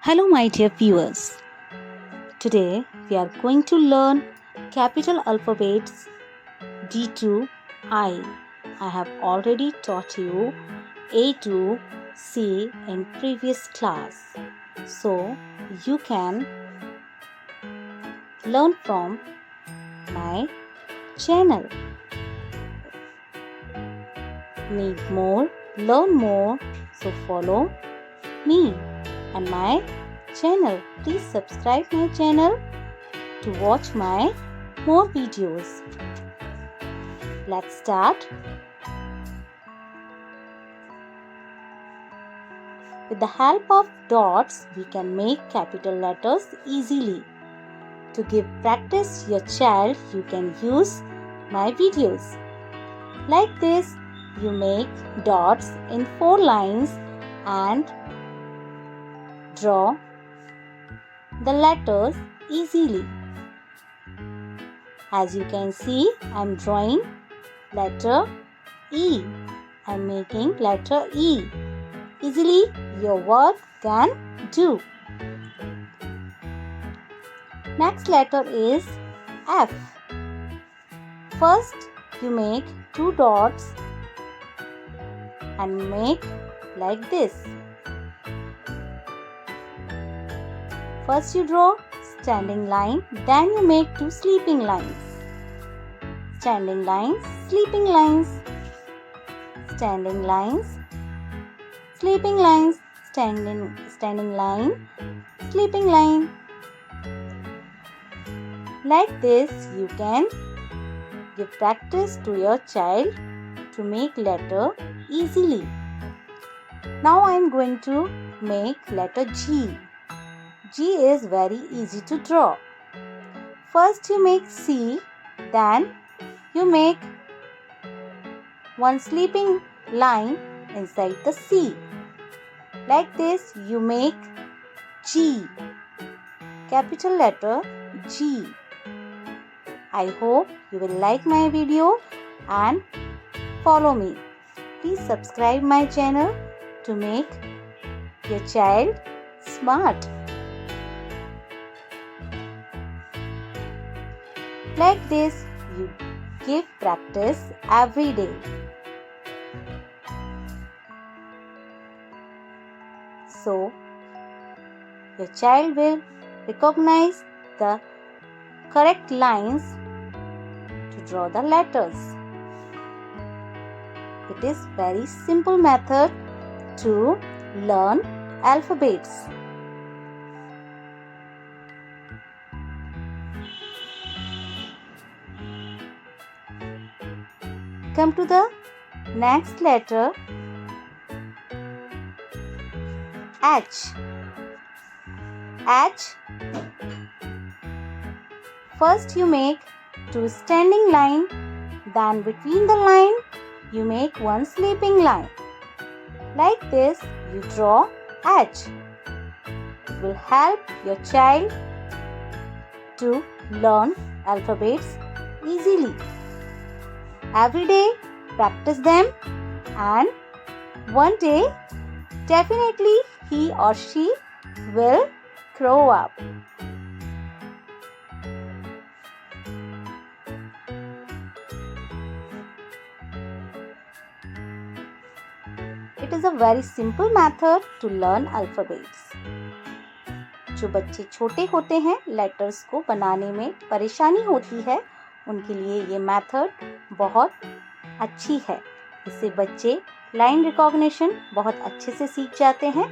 Hello, my dear viewers. Today we are going to learn capital alphabets D to I. I have already taught you A to C in previous class. So you can learn from my channel. Need more, learn more, so follow me and my channel. Please subscribe my channel to watch my more videos. Let's start. With the help of dots, we can make capital letters easily. To give practice your child, you can use my videos. Like this, you make dots in 4 lines and draw the letters easily. As you can see, I am drawing letter E. I am making letter E. Easily your work can do. Next letter is F. First you make 2 dots and make like this. First you draw standing line, then you make 2 sleeping lines. Standing lines, sleeping lines. Standing lines, sleeping lines, standing line, sleeping line. Like this, you can give practice to your child to make letter easily. Now I am going to make letter G. G is very easy to draw. First you make C, then you make 1 sleeping line inside the C. Like this you make G, capital letter G. I hope you will like my video and follow me. Please subscribe my channel to make your child smart. Like this, you give practice every day. So, your child will recognize the correct lines to draw the letters. It is very simple method to learn alphabets. Come to the next letter H. H. First you make 2 standing line, then between the line you make 1 sleeping line. Like this you draw H. It will help your child to learn alphabets easily. Every day practice them and one day definitely he or she will grow up. It is a very simple method to learn alphabets. जो बच्चे छोटे होते हैं, letters को बनाने में परेशानी होती है, उनके लिए ये मेथड बहुत अच्छी है. इससे बच्चे लाइन रिकॉग्निशन बहुत अच्छे से सीख जाते हैं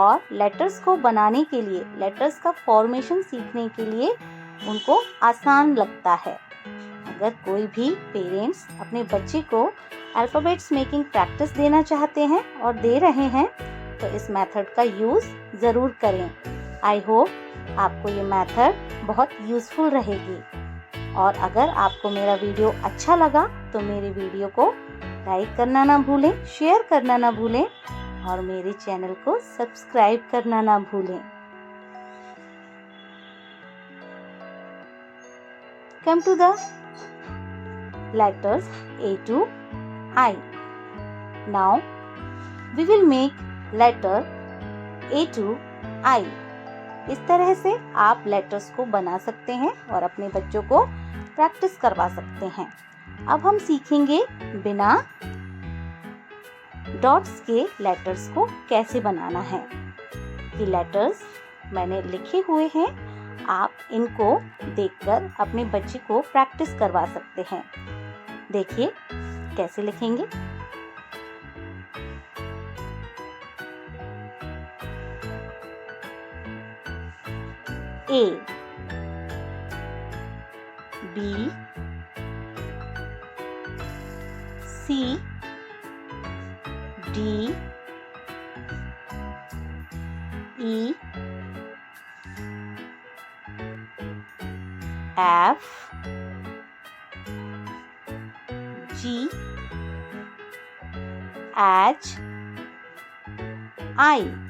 और लेटर्स को बनाने के लिए, लेटर्स का फॉर्मेशन सीखने के लिए उनको आसान लगता है. अगर कोई भी पेरेंट्स अपने बच्चे को अल्फ़ाबेट्स मेकिंग प्रैक्टिस देना चाहते हैं और दे रहे हैं तो इस मेथड का यूज़ ज़रूर करें. आई होप आपको ये मेथड बहुत यूज़फुल रहेगी. और अगर आपको मेरा वीडियो अच्छा लगा तो मेरे वीडियो को लाइक करना ना भूलें, शेयर करना ना भूलें और मेरे चैनल को सब्सक्राइब करना ना भूलें. Come to the letters A to I. Now we will make letter A to I. इस तरह से आप लेटर्स को बना सकते हैं और अपने बच्चों को प्रैक्टिस करवा सकते हैं। अब हम सीखेंगे बिना डॉट्स के लेटर्स को कैसे बनाना है। ये लेटर्स मैंने लिखे हुए हैं, आप इनको देखकर अपने बच्चे को प्रैक्टिस करवा सकते हैं। देखिए कैसे लिखेंगे। A, B, C, D, E, F, G, H, I.